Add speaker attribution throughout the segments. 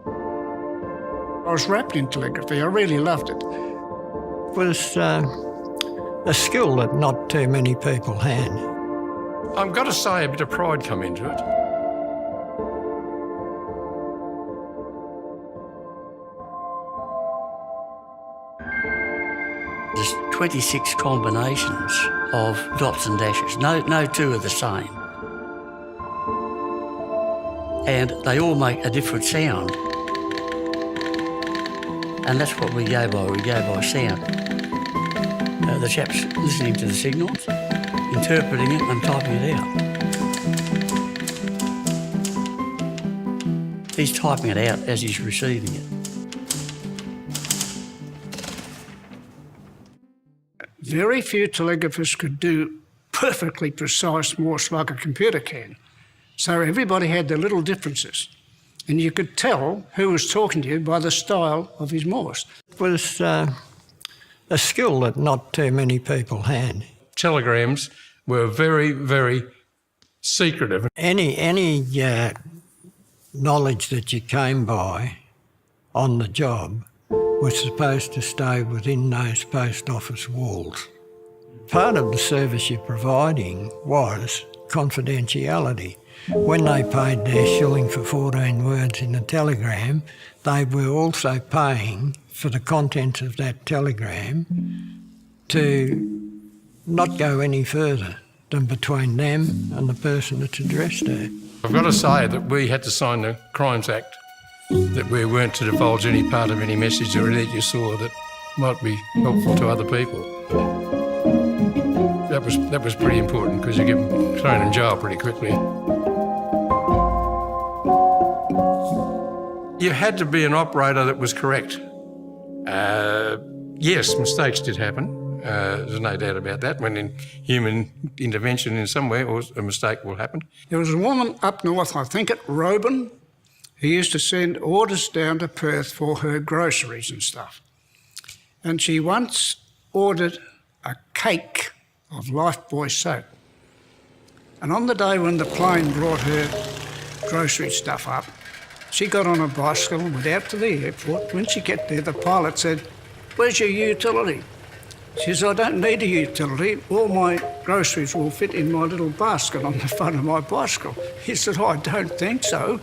Speaker 1: I was wrapped in telegraphy. I really loved it.
Speaker 2: It was a skill that not too many people had.
Speaker 3: I've got to say a bit of pride come into it.
Speaker 4: There's 26 combinations of dots and dashes. No two are the same. And they all make a different sound. And that's what we go by. We go by sound. The chap's listening to the signals, interpreting it and typing it out. He's typing it out as he's receiving it.
Speaker 1: Very few telegraphists could do perfectly precise Morse like a computer can. So everybody had their little differences. And you could tell who was talking to you by the style of his Morse.
Speaker 2: It was a skill that not too many people had.
Speaker 3: Telegrams were very, very secretive.
Speaker 2: Any knowledge that you came by on the job was supposed to stay within those post office walls. Part of the service you're providing was confidentiality. When they paid their shilling for 14 words in a telegram, they were also paying for the contents of that telegram to not go any further than between them and the person that's addressed to.
Speaker 3: I've got to say that we had to sign the Crimes Act, that we weren't to divulge any part of any message or anything you saw that might be helpful to other people. That was pretty important because you get thrown in jail pretty quickly. You had to be an operator that was correct. Yes, mistakes did happen. There's no doubt about that. When in human intervention in some way, a mistake will happen.
Speaker 1: There was a woman up north, I think at Roban, who used to send orders down to Perth for her groceries and stuff. And she once ordered a cake of Lifebuoy soap. And on the day when the plane brought her grocery stuff up, she got on a bicycle and went out to the airport. When she got there, the pilot said, "Where's your utility?" She said, "I don't need a utility. All my groceries will fit in my little basket on the front of my bicycle." He said, "I don't think so.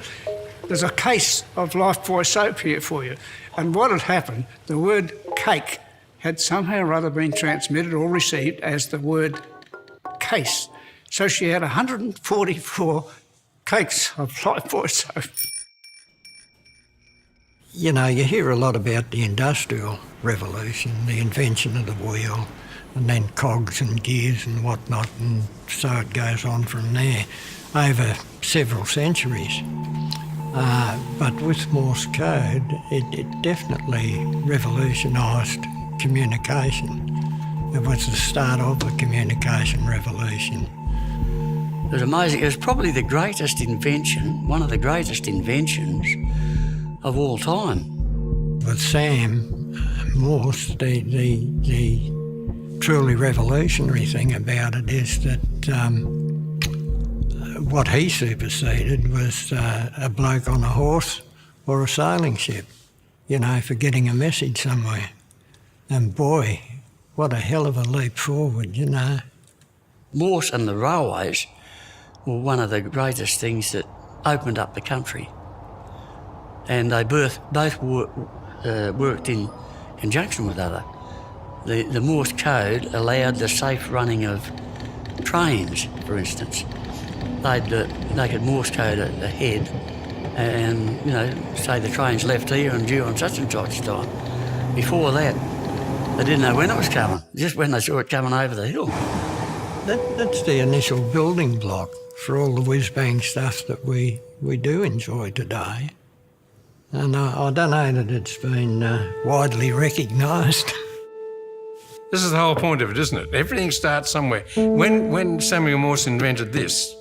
Speaker 1: There's a case of Lifebuoy soap here for you." And what had happened, the word cake had somehow or other been transmitted or received as the word case. So she had 144 cakes of Lifebuoy soap.
Speaker 2: You know, you hear a lot about the Industrial Revolution, the invention of the wheel, and then cogs and gears and whatnot, and so it goes on from there over several centuries. But with Morse code, it definitely revolutionised communication. It was the start of the communication revolution.
Speaker 4: It was amazing. It was probably the greatest invention, one of the greatest inventions of all time.
Speaker 2: With Sam Morse, the truly revolutionary thing about it is that what he superseded was a bloke on a horse or a sailing ship, you know, for getting a message somewhere. And boy, what a hell of a leap forward, you know.
Speaker 4: Morse and the railways were one of the greatest things that opened up the country. And they both worked in conjunction with other. The Morse code allowed the safe running of trains, for instance. They could Morse code ahead and, you know, say the train's left here and due on such and such time. Before that, they didn't know when it was coming, just when they saw it coming over the hill.
Speaker 2: That's the initial building block for all the whiz-bang stuff that we do enjoy today. And I don't know that it's been widely recognised.
Speaker 3: This is the whole point of it, isn't it? Everything starts somewhere. When Samuel Morse invented this,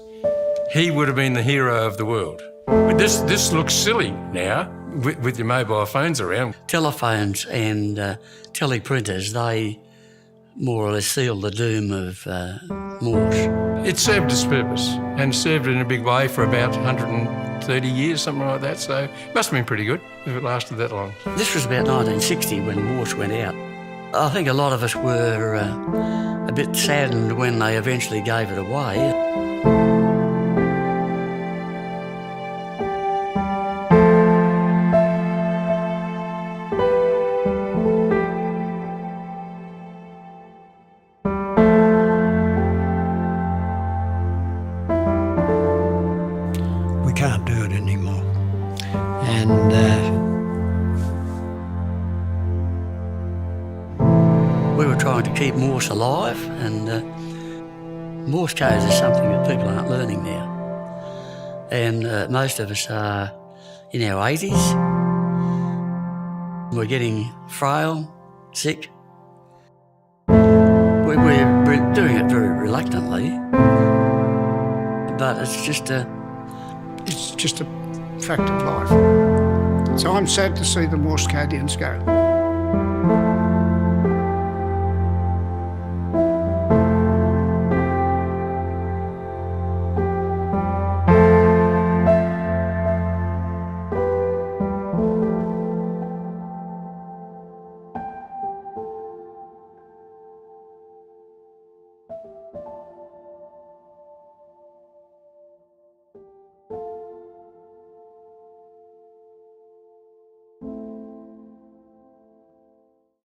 Speaker 3: he would have been the hero of the world. But this looks silly now with your mobile phones around.
Speaker 4: Telephones and teleprinters, they more or less sealed the doom of Morse.
Speaker 3: It served its purpose and served in a big way for about 130 30 years, something like that. So it must have been pretty good if it lasted that long.
Speaker 4: This was about 1960 when Morse went out. I think a lot of us were a bit saddened when they eventually gave it away.
Speaker 2: We can't do it anymore. And
Speaker 4: we were trying to keep Morse alive, and Morse code is something that people aren't learning now. And most of us are in our 80s. We're getting frail, sick. We're doing it very reluctantly, but it's just a
Speaker 1: It's just a fact of life. So I'm sad to see the Morsecodians go.